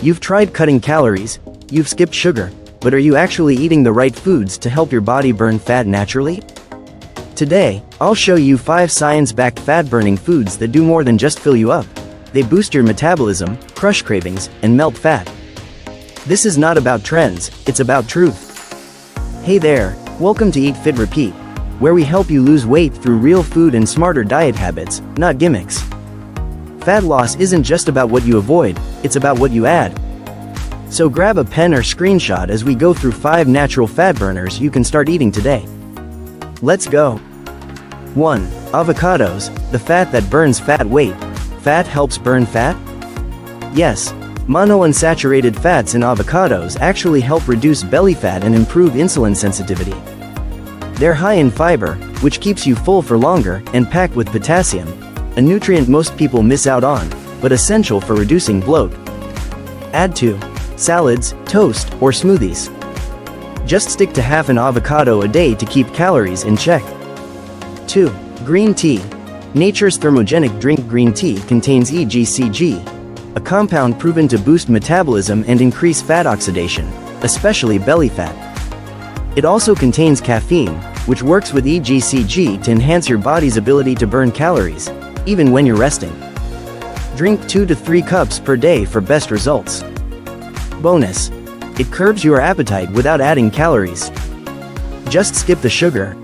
You've tried cutting calories, you've skipped sugar, but are you actually eating the right foods to help your body burn fat naturally? Today, I'll show you 5 science-backed fat-burning foods that do more than just fill you up. They boost your metabolism, crush cravings, and melt fat. This is not about trends, it's about truth. Hey there, welcome to Eat Fit Repeat, where we help you lose weight through real food and smarter diet habits, not gimmicks. Fat loss isn't just about what you avoid, it's about what you add. So grab a pen or screenshot as we go through 5 natural fat burners you can start eating today. Let's go. 1. Avocados, the fat that burns fat. Wait, fat helps burn fat? Yes, monounsaturated fats in avocados actually help reduce belly fat and improve insulin sensitivity. They're high in fiber, which keeps you full for longer, and packed with potassium, a nutrient most people miss out on, but essential for reducing bloat. Add to salads, toast, or smoothies. Just stick to half an avocado a day to keep calories in check. 2. Green tea. Nature's thermogenic drink. Green tea contains EGCG, a compound proven to boost metabolism and increase fat oxidation, especially belly fat. It also contains caffeine, which works with EGCG to enhance your body's ability to burn calories, even when you're resting. Drink 2 to 3 cups per day for best results. Bonus: it curbs your appetite without adding calories. Just skip the sugar.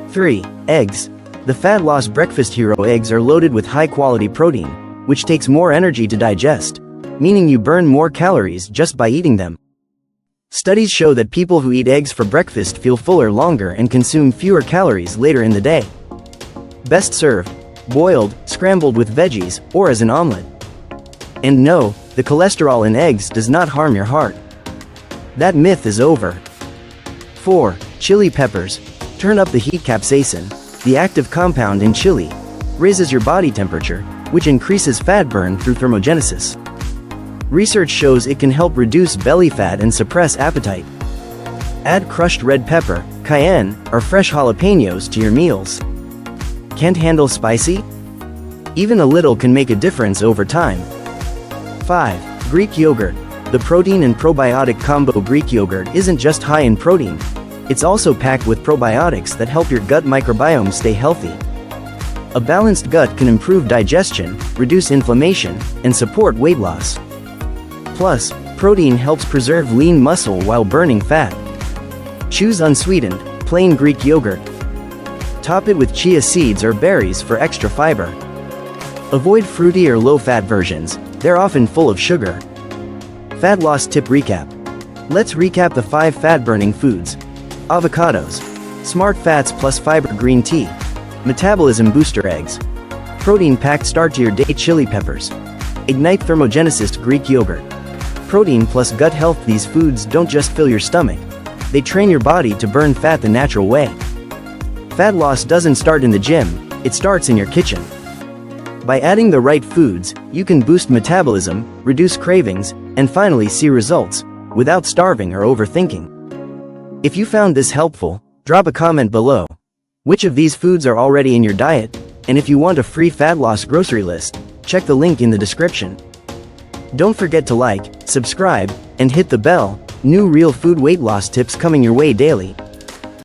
3. Eggs. The fat loss breakfast hero. Eggs are loaded with high-quality protein, which takes more energy to digest, meaning you burn more calories just by eating them. Studies show that people who eat eggs for breakfast feel fuller longer and consume fewer calories later in the day. Best served boiled, scrambled with veggies, or as an omelet. And no, the cholesterol in eggs does not harm your heart. That myth is over. 4. Chili peppers. Turn up the heat. Capsaicin, the active compound in chili, raises your body temperature, which increases fat burn through thermogenesis. Research shows it can help reduce belly fat and suppress appetite. Add crushed red pepper, cayenne, or fresh jalapenos to your meals. Can't handle spicy? Even a little can make a difference over time. 5. Greek yogurt. The protein and probiotic combo. Greek yogurt isn't just high in protein, it's also packed with probiotics that help your gut microbiome stay healthy. A balanced gut can improve digestion, reduce inflammation, and support weight loss. Plus, protein helps preserve lean muscle while burning fat. Choose unsweetened, plain Greek yogurt. Top it with chia seeds or berries for extra fiber. Avoid fruity or low-fat versions, they're often full of sugar. Fat loss tip recap. Let's recap the 5 fat-burning foods. Avocados. Smart fats plus fiber. Green tea. Metabolism booster. Eggs. Protein-packed start to your day. Chili peppers. Ignite thermogenesis. Greek yogurt. Protein plus gut health. These foods don't just fill your stomach, they train your body to burn fat the natural way. Fat loss doesn't start in the gym, it starts in your kitchen. By adding the right foods, you can boost metabolism, reduce cravings, and finally see results, without starving or overthinking. If you found this helpful, drop a comment below. Which of these foods are already in your diet? And if you want a free fat loss grocery list, check the link in the description. Don't forget to like, subscribe, and hit the bell. New real food weight loss tips coming your way daily.